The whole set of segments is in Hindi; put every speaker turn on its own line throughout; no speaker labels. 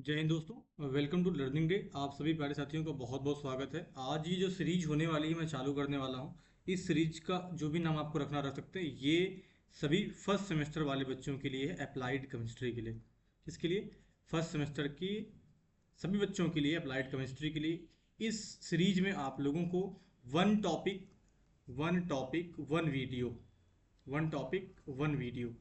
जय हिंद दोस्तों, वेलकम टू लर्निंग डे। आप सभी प्यारे साथियों का बहुत बहुत स्वागत है। आज ये जो सीरीज होने वाली है मैं चालू करने वाला हूँ। इस सीरीज का जो भी नाम आपको रख सकते हैं। ये सभी फर्स्ट सेमेस्टर वाले बच्चों के लिए है, अप्लाइड केमिस्ट्री के लिए। इसके लिए फर्स्ट सेमेस्टर की सभी बच्चों के लिए, अप्लाइड केमिस्ट्री के लिए इस सीरीज में आप लोगों को one topic one topic one video one topic one video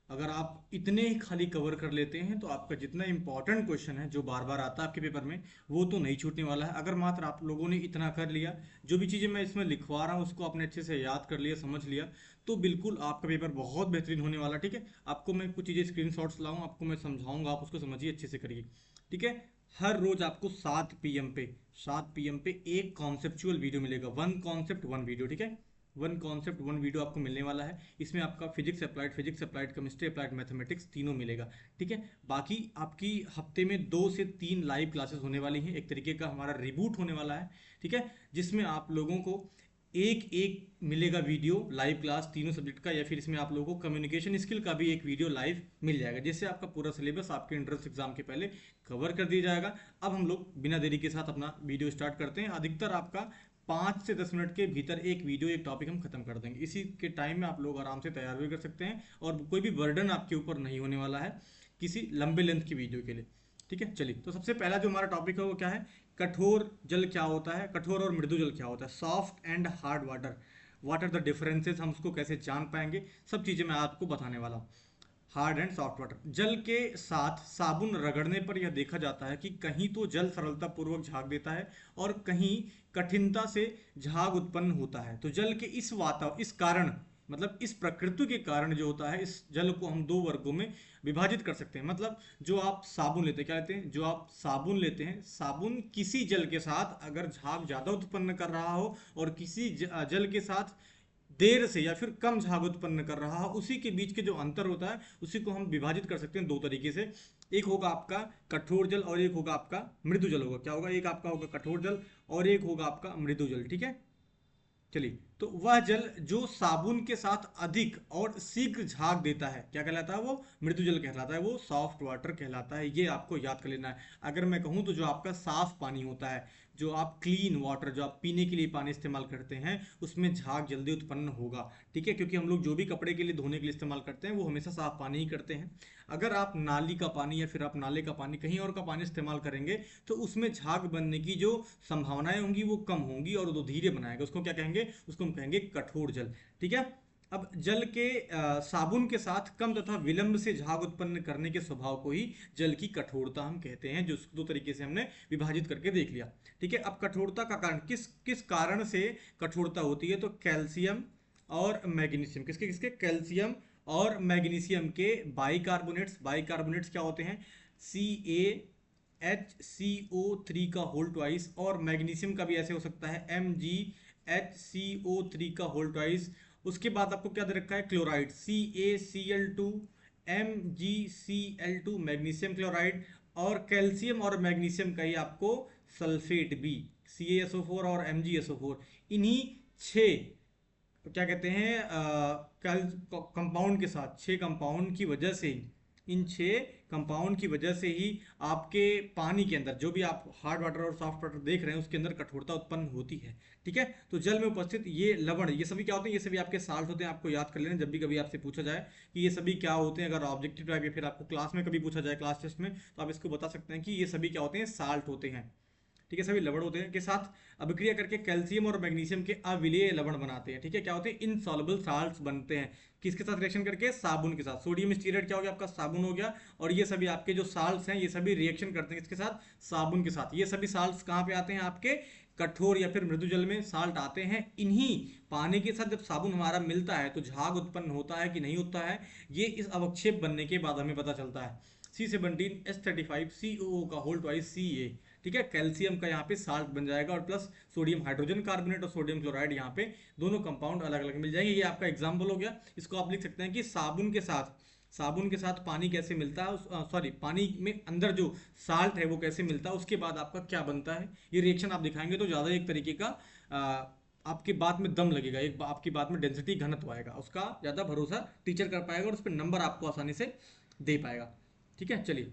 अगर आप इतने ही खाली कवर कर लेते हैं तो आपका जितना इंपॉर्टेंट क्वेश्चन है जो बार बार आता है आपके पेपर में, वो तो नहीं छूटने वाला है। अगर मात्र आप लोगों ने इतना कर लिया, जो भी चीज़ें मैं इसमें लिखवा रहा हूँ उसको आपने अच्छे से याद कर लिया, समझ लिया, तो बिल्कुल आपका पेपर बहुत बेहतरीन होने वाला है। ठीक है, आपको मैं कुछ चीज़ें स्क्रीन शॉट्स लाऊँ, आपको मैं समझाऊंगा, आप उसको समझिए, अच्छे से करिए। ठीक है, हर रोज आपको 7 PM पे एक कॉन्सेप्चुअल वीडियो मिलेगा। One concept one video. ठीक है, वन कॉन्सेप्ट वन वीडियो आपको मिलने वाला है। इसमें आपका physics applied chemistry, applied mathematics तीनों मिलेगा। ठीक है, बाकी आपकी हफ्ते में 2 से 3 लाइव क्लासेस होने वाली हैं। एक तरीके का हमारा रिबूट होने वाला है। ठीक है, जिसमें आप लोगों को एक एक मिलेगा वीडियो लाइव क्लास तीनों सब्जेक्ट का, या फिर इसमें आप लोगों को कम्युनिकेशन स्किल का भी एक वीडियो लाइव मिल जाएगा, जिससे आपका पूरा सिलेबस आपके एंट्रेंस एग्जाम के पहले कवर कर दिया जाएगा। अब हम लोग बिना देरी के साथ अपना वीडियो स्टार्ट करते हैं। अधिकतर आपका 5 से 10 मिनट के भीतर एक वीडियो, एक टॉपिक हम खत्म कर देंगे। इसी के टाइम में आप लोग आराम से तैयार भी कर सकते हैं और कोई भी बर्डन आपके ऊपर नहीं होने वाला है किसी लंबे लेंथ की वीडियो के लिए। ठीक है, चलिए, तो सबसे पहला जो हमारा टॉपिक है वो क्या है? कठोर जल क्या होता है, कठोर और मृदु जल क्या होता है, soft and hard water, what are the differences, हम उसको कैसे जान पाएंगे, सब चीज़ें मैं आपको बताने वाला हूँ। Hard and soft water. जल के साथ साबुन रगड़ने पर यह देखा जाता है कि कहीं तो जल सरलता पूर्वक झाग देता है और कहीं कठिनता से झाग उत्पन्न होता है। तो जल के इस कारण, मतलब इस प्रकृति के कारण जो होता है, इस जल को हम 2 वर्गों में विभाजित कर सकते हैं। मतलब जो आप साबुन लेते हैं, क्या लेते हैं, जो आप साबुन लेते हैं, साबुन किसी जल के साथ अगर झाग ज्यादा उत्पन्न कर रहा हो और किसी जल के साथ देर से या फिर कम झाग उत्पन्न कर रहा है, उसी के बीच के जो अंतर होता है उसी को हम विभाजित कर सकते हैं 2 तरीके से। एक होगा आपका कठोर जल और एक होगा आपका मृदु जल। होगा क्या होगा, एक आपका होगा कठोर जल और एक होगा आपका मृदु जल। ठीक है, चलिए, तो वह जल जो साबुन के साथ अधिक और शीघ्र झाग देता है क्या कहलाता है? वो मृदु जल कहलाता है, वो सॉफ्ट वाटर कहलाता है। ये आपको याद कर लेना है। अगर मैं कहूँ तो जो आपका साफ पानी होता है, जो आप क्लीन वाटर, जो आप पीने के लिए पानी इस्तेमाल करते हैं, उसमें झाग जल्दी उत्पन्न होगा। ठीक है, क्योंकि हम लोग जो भी कपड़े के लिए धोने के लिए इस्तेमाल करते हैं वो हमेशा साफ पानी ही करते हैं। अगर आप नाली का पानी या फिर आप नाले का पानी, कहीं और का पानी इस्तेमाल करेंगे तो उसमें झाग बनने की जो संभावनाएं होंगी वो कम होंगी और वो धीरे बनाएगा। उसको क्या कहेंगे? उसको हम कहेंगे कठोर जल। ठीक है, अब जल के साबुन के साथ कम तथा विलंब से झाग उत्पन्न करने के स्वभाव को ही जल की कठोरता हम कहते हैं, जो 2 तरीके से हमने विभाजित करके देख लिया। ठीक है, अब कठोरता का कारण, किस किस कारण से कठोरता होती है? तो कैल्शियम और मैग्नीशियम, किसके किसके? कैल्शियम और मैग्नीशियम के बाइकार्बोनेट्स। बाइकार्बोनेट्स क्या होते हैं? CaHCO3 का होल ट्वाइस, और मैग्नीशियम का भी ऐसे हो सकता है MgHCO3 का होल ट्वाइस। उसके बाद आपको क्या दे रखा है? Chloride, CaCl2 MgCl2, magnesium chloride. और कैल्शियम और मैग्नीशियम का ही आपको सल्फेट भी, CaSO4 और MgSO4। इन्हीं 6, तो क्या कहते हैं, कंपाउंड के साथ, 6 कंपाउंड की वजह से ही, इन 6 कंपाउंड की वजह से ही आपके पानी के अंदर, जो भी आप हार्ड वाटर और सॉफ्ट वाटर देख रहे हैं, उसके अंदर कठोरता उत्पन्न होती है। ठीक है, तो जल में उपस्थित ये लवण, ये सभी क्या होते हैं? ये सभी आपके साल्ट होते हैं। आपको याद कर लेना, जब भी कभी आपसे पूछा जाए कि ये सभी क्या होते हैं, अगर ऑब्जेक्टिव टाइप या फिर आपको क्लास में कभी पूछा जाए, क्लास टेस्ट में, तो आप इसको बता सकते हैं कि ये सभी क्या होते हैं? साल्ट होते हैं। ठीक है, सभी लवण होते हैं, के साथ अभिक्रिया करके कैल्शियम और मैग्नीशियम के अविलेय लवण बनाते हैं। ठीक है, क्या होते हैं? इनसॉल्युबल साल्ट्स बनते हैं। किसके साथ रिएक्शन करके? साबुन के साथ। सोडियम स्टीरेट क्या हो गया? आपका साबुन हो गया। और ये सभी आपके जो साल्ट्स हैं, ये सभी रिएक्शन करते हैं किसके साथ? साबुन के साथ। ये सभी साल्ट्स कहाँ पे आते हैं? आपके कठोर या फिर मृदु जल में साल्ट आते हैं। इन्हीं पानी के साथ जब साबुन हमारा मिलता है तो झाग उत्पन्न होता है कि नहीं होता है, ये इस अवक्षेप बनने के बाद हमें पता चलता है। C17H35 COO का होल ट्वाइस Ca। ठीक है, कैल्शियम का यहाँ पे साल्ट बन जाएगा और प्लस सोडियम हाइड्रोजन कार्बोनेट और सोडियम क्लोराइड, यहाँ पे दोनों कंपाउंड अलग अलग मिल जाएंगे। ये आपका एग्जाम्पल हो गया। इसको आप लिख सकते हैं कि साबुन के साथ पानी कैसे मिलता है, सॉरी, पानी में अंदर जो साल्ट है वो कैसे मिलता है, उसके बाद आपका क्या बनता है। ये रिएक्शन आप दिखाएंगे तो ज़्यादा एक तरीके का आपकी बात में दम लगेगा, एक आपकी बात में डेंसिटी, घनत्व आएगा, उसका ज़्यादा भरोसा टीचर कर पाएगा और उस पर नंबर आपको आसानी से दे पाएगा। ठीक है, चलिए,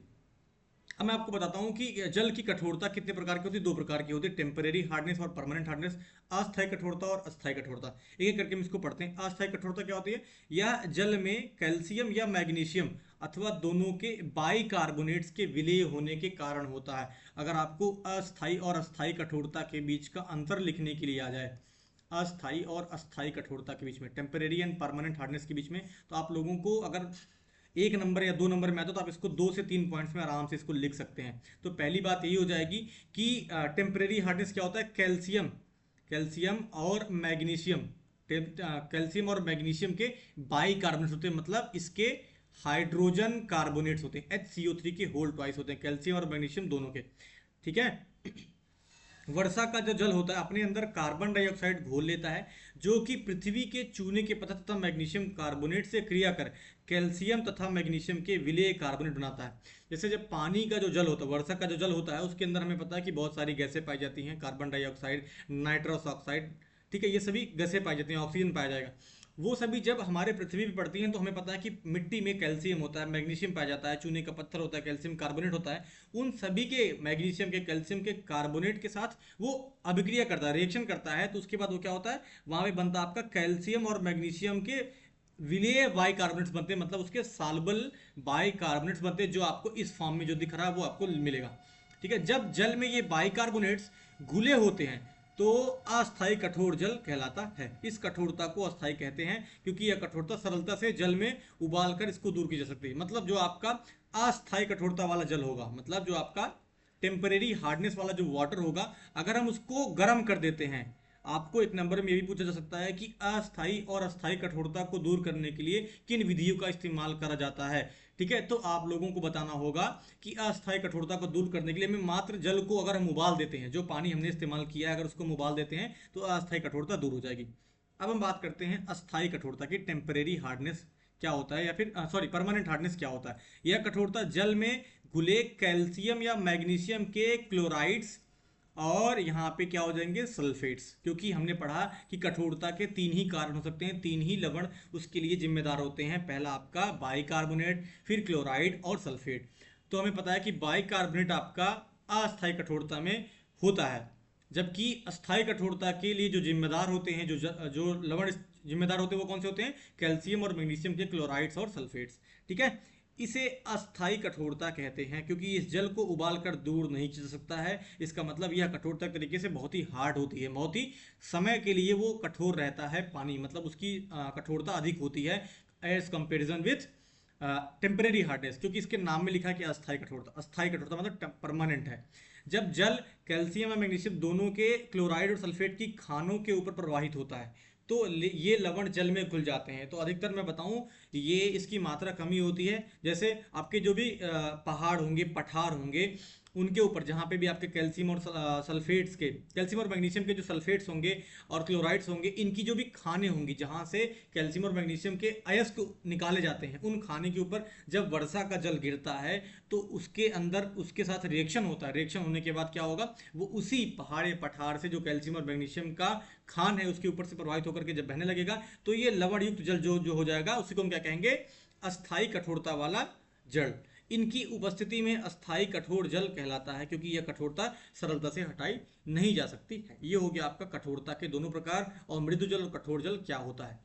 अब मैं आपको बताता हूँ कि जल की कठोरता कितने प्रकार की होती है। दो प्रकार की होती है, टेम्परेरी हार्डनेस और परमानेंट हार्डनेस। अस्थायी कठोरता और अस्थायी कठोरता, एक एक करके हम इसको पढ़ते हैं। अस्थायी कठोरता क्या होती है? यह जल में कैल्शियम या मैग्नीशियम अथवा दोनों के बाइकार्बोनेट्स के विलय होने के कारण होता है। अगर आपको अस्थायी और अस्थायी कठोरता के बीच का अंतर लिखने के लिए आ जाए, अस्थायी और अस्थायी कठोरता के बीच में, टेम्परेरी एंड परमानेंट हार्डनेस के बीच में, तो आप लोगों को अगर 1 नंबर या 2 नंबर में आता तो आप इसको 2 से 3 पॉइंट्स में आराम से इसको लिख सकते हैं। तो पहली बात यही हो जाएगी कि टेम्परेरी हार्डनेस क्या होता है? कैल्शियम, कैल्शियम और मैग्नीशियम, कैल्शियम और मैग्नीशियम के बाइकार्बोनेट्स होते हैं, मतलब इसके हाइड्रोजन कार्बोनेट्स होते हैं, HCO3 के होल ट्वाइस होते हैं, कैल्शियम और मैग्नीशियम दोनों के। ठीक है। वर्षा का जो जल होता है अपने अंदर कार्बन डाइऑक्साइड घोल लेता है, जो कि पृथ्वी के चूने के पत्थर तथा मैग्नीशियम कार्बोनेट से क्रिया कर कैल्शियम तथा मैग्नीशियम के विलेय कार्बोनेट बनाता है। जैसे जब पानी का जो जल होता है, वर्षा का जो जल होता है, उसके अंदर हमें पता है कि बहुत सारी गैसें पाई जाती हैं, कार्बन डाइऑक्साइड, नाइट्रस ऑक्साइड, ठीक है, ये सभी गैसें पाई जाती हैं, ऑक्सीजन पाया जाएगा। वो सभी जब हमारे पृथ्वी पे पड़ती हैं तो हमें पता है कि मिट्टी में कैल्शियम होता है, मैग्नीशियम पाया जाता है, चूने का पत्थर होता है, कैल्शियम कार्बोनेट होता है। उन सभी के मैग्नीशियम के, कैल्शियम के कार्बोनेट के साथ वो अभिक्रिया करता है, रिएक्शन करता है, तो उसके बाद वो क्या होता है, वहां पे बनता है आपका कैल्शियम और मैग्नीशियम के विलेय बाइकार्बोनेट्स बनते हैं, मतलब उसके साल्युबल बाइकार्बोनेट्स बनते हैं, जो आपको इस फॉर्म में जो दिख रहा है वो आपको मिलेगा। ठीक है। जब जल में ये बाइकार्बोनेट्स घुले होते हैं तो अस्थायी कठोर जल कहलाता है। इस कठोरता को अस्थायी कहते हैं क्योंकि यह कठोरता सरलता से जल में उबाल कर इसको दूर की जा सकती है। मतलब जो आपका अस्थायी कठोरता वाला जल होगा, मतलब जो आपका टेम्परेरी हार्डनेस वाला जो वाटर होगा, अगर हम उसको गर्म कर देते हैं, आपको 1 नंबर में ये भी पूछा जा सकता है कि अस्थायी और अस्थायी कठोरता को दूर करने के लिए किन विधियों का इस्तेमाल करा जाता है। ठीक है। तो आप लोगों को बताना होगा कि अस्थायी कठोरता को दूर करने के लिए हमें मात्र जल को अगर हम उबाल देते हैं, जो पानी हमने इस्तेमाल किया है अगर उसको हम उबाल देते हैं तो अस्थायी कठोरता दूर हो जाएगी। अब हम बात करते हैं अस्थायी कठोरता की। टेम्परेरी हार्डनेस क्या होता है, या फिर सॉरी परमानेंट हार्डनेस क्या होता है? यह कठोरता जल में घुले कैल्शियम या मैग्नीशियम के क्लोराइड्स और यहाँ पे क्या हो जाएंगे, सल्फेट्स, क्योंकि हमने पढ़ा कि कठोरता के 3 ही कारण हो सकते हैं, 3 ही लवण उसके लिए जिम्मेदार होते हैं। पहला आपका बाइकार्बोनेट, फिर क्लोराइड और सल्फेट। तो हमें पता है कि बाइकार्बोनेट आपका अस्थायी कठोरता में होता है, जबकि अस्थायी कठोरता के लिए जो जिम्मेदार होते हैं, जो लवण जिम्मेदार होते हैं, वो कौन से होते हैं? कैल्शियम और मैग्नीशियम के क्लोराइड्स और सल्फेट्स। ठीक है। इसे अस्थायी कठोरता कहते हैं क्योंकि इस जल को उबाल कर दूर नहीं जा सकता है। इसका मतलब यह कठोरता के तरीके से बहुत ही हार्ड होती है, बहुत ही समय के लिए वो कठोर रहता है पानी, मतलब उसकी कठोरता अधिक होती है as comparison with temporary hardness, क्योंकि इसके नाम में लिखा है कि अस्थायी कठोरता। अस्थायी कठोरता मतलब परमानेंट है। जब जल कैल्शियम और मैग्नीशियम दोनों के क्लोराइड और सल्फेट की खानों के ऊपर प्रवाहित होता है तो ये लवण जल में घुल जाते हैं। तो अधिकतर मैं बताऊं, ये इसकी मात्रा कमी होती है। जैसे आपके जो भी पहाड़ होंगे, पठार होंगे, उनके ऊपर जहाँ पे भी आपके कैल्शियम और सल्फेट्स के, कैल्शियम और मैग्नीशियम के जो सल्फेट्स होंगे और क्लोराइड्स होंगे, इनकी जो भी खाने होंगी जहाँ से कैल्शियम और मैग्नीशियम के अयस्क निकाले जाते हैं, उन खाने के ऊपर जब वर्षा का जल गिरता है तो उसके अंदर उसके साथ रिएक्शन होता है। रिएक्शन होने के बाद क्या होगा, वो उसी पहाड़ या पठार से जो कैल्शियम और मैग्नीशियम का खान है उसके ऊपर से प्रवाहित होकर के जब बहने लगेगा तो ये लवण युक्त जल जो जो हो जाएगा, उसी को हम क्या कहेंगे, अस्थायी कठोरता वाला जल। इनकी उपस्थिति में अस्थायी कठोर जल कहलाता है क्योंकि यह कठोरता सरलता से हटाई नहीं जा सकती है। ये हो गया आपका कठोरता के दोनों प्रकार, और मृदु जल और कठोर जल क्या होता है।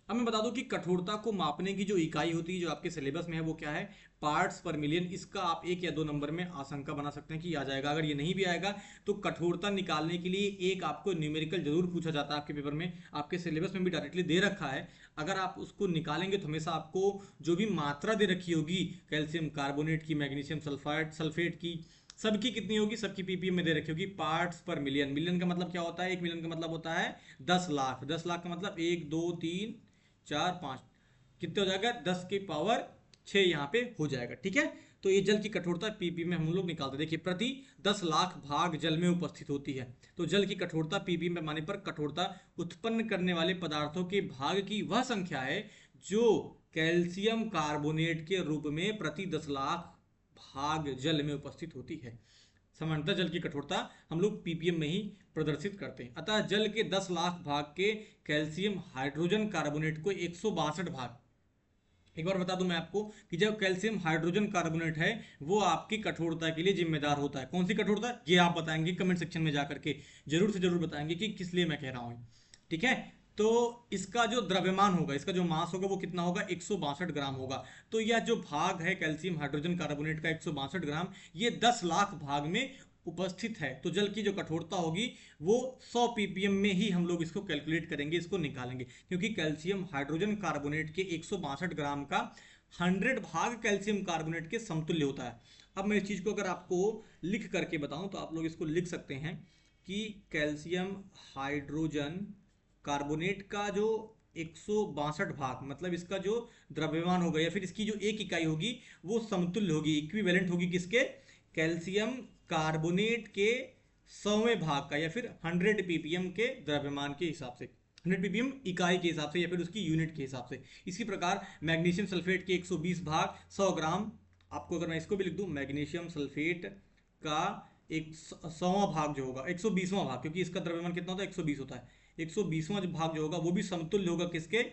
अब मैं बता दूं कि कठोरता को मापने की जो इकाई होती है जो आपके सिलेबस में है वो क्या है, पार्ट्स पर मिलियन। इसका आप 1 या 2 नंबर में आशंका बना सकते हैं कि आ जाएगा। अगर ये नहीं भी आएगा तो कठोरता निकालने के लिए एक आपको न्यूमेरिकल जरूर पूछा जाता है आपके पेपर में, आपके सिलेबस में भी डायरेक्टली दे रखा है। अगर आप उसको निकालेंगे तो हमेशा आपको जो भी मात्रा दे रखी होगी कैल्शियम कार्बोनेट की, मैग्नीशियम सल्फेट की, सबकी कितनी होगी, सबकी पीपीएम में दे रखी होगी, पार्ट्स पर मिलियन। मिलियन का मतलब क्या होता है, 1 मिलियन का मतलब होता है 10 लाख। 10 लाख का मतलब 1 2 3 4 5, कितने हो जाएगा, 10 की पावर 6 यहाँ पे हो जाएगा। ठीक है। तो ये जल की कठोरता पीपी में हम लोग निकालते हैं। देखिए, प्रति 10 लाख भाग जल में उपस्थित होती है। तो जल की कठोरता पीपी में माने पर कठोरता उत्पन्न करने वाले पदार्थों के भाग की वह संख्या है जो कैल्शियम कार्बोनेट के रूप में प्रति 10 लाख भाग जल में उपस्थित होती है। सामान्यतः जल की कठोरता हम लोग पीपीएम में ही प्रदर्शित करते हैं। अतः जल के 10 लाख भाग के कैल्शियम हाइड्रोजन कार्बोनेट को 162 भाग एक बार बता दूं मैं आपको कि जब कैल्शियम हाइड्रोजन कार्बोनेट है वो आपकी कठोरता के लिए जिम्मेदार होता है। कौन सी कठोरता, ये आप बताएंगे कमेंट सेक्शन में जाकर के, जरूर से जरूर बताएंगे कि किस लिए मैं कह रहा हूँ। ठीक है, तो इसका जो द्रव्यमान होगा, इसका जो मास होगा वो कितना होगा, 162 ग्राम होगा। तो यह जो भाग है कैल्शियम हाइड्रोजन कार्बोनेट का 162 ग्राम, ये 10 लाख भाग में उपस्थित है। तो जल की जो कठोरता होगी वो 100 ppm में ही हम लोग इसको कैलकुलेट करेंगे, इसको निकालेंगे, क्योंकि कैल्शियम हाइड्रोजन कार्बोनेट के 162 ग्राम का 100 भाग कैल्शियम कार्बोनेट के समतुल्य होता है। अब मैं इस चीज़ को अगर आपको लिख करके बताऊं तो आप लोग इसको लिख सकते हैं कि कैल्शियम हाइड्रोजन कार्बोनेट का जो 162 भाग, मतलब इसका जो द्रव्यमान होगा या फिर इसकी जो एक इकाई होगी वो समतुल्य होगी, इक्विवेलेंट होगी किसके, कैल्शियम कार्बोनेट के 100वें भाग का, या फिर 100 ppm के द्रव्यमान के हिसाब से, 100 ppm इकाई के हिसाब से या फिर उसकी यूनिट के हिसाब से। इसी प्रकार मैग्नीशियम सल्फेट के 120 भाग 100 ग्राम, आपको अगर मैं इसको भी लिख दूं, मैग्नीशियम सल्फेट का एक 100वां भाग जो होगा, 120वां भाग, क्योंकि इसका द्रव्यमान कितना होता है, 120 होता है, 120वां जो भाग जो होगा वो भी समतुल्य होगा किसके,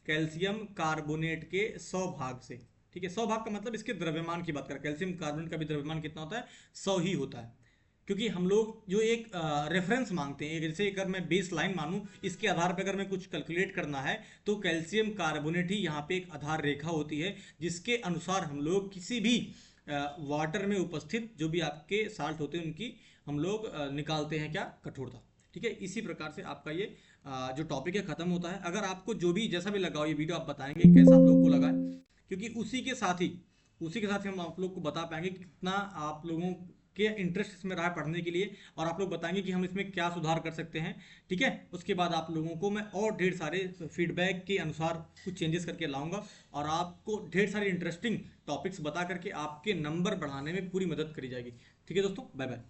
कैल्शियम कार्बोनेट के 100 भाग से। ठीक है, 100 भाग का मतलब इसके द्रव्यमान की बात करें, कैल्शियम कार्बोनेट का भी द्रव्यमान कितना होता है, 100 ही होता है। क्योंकि हम लोग जो एक रेफरेंस मांगते हैं, जैसे अगर मैं बेस लाइन मानूं, इसके आधार पर अगर मैं कुछ कैलकुलेट करना है तो कैल्शियम कार्बोनेट ही यहाँ पे एक आधार रेखा होती है, जिसके अनुसार हम लोग किसी भी वाटर में उपस्थित जो भी आपके साल्ट होते हैं उनकी हम लोग निकालते हैं क्या, कठोरता। ठीक है, इसी प्रकार से आपका ये जो टॉपिक है खत्म होता है। अगर आपको जो भी जैसा भी लगा हो ये वीडियो, आप बताएंगे कैसा आप लोग को लगा है, क्योंकि उसी के साथ ही हम आप लोग को बता पाएंगे कि कितना आप लोगों के इंटरेस्ट इसमें रहा है पढ़ने के लिए, और आप लोग बताएंगे कि हम इसमें क्या सुधार कर सकते हैं। ठीक है, उसके बाद आप लोगों को मैं और ढेर सारे फीडबैक के अनुसार कुछ चेंजेस करके लाऊंगा, और आपको ढेर सारे इंटरेस्टिंग टॉपिक्स बता करके आपके नंबर बढ़ाने में पूरी मदद करी जाएगी। ठीक है दोस्तों, बाय बाय।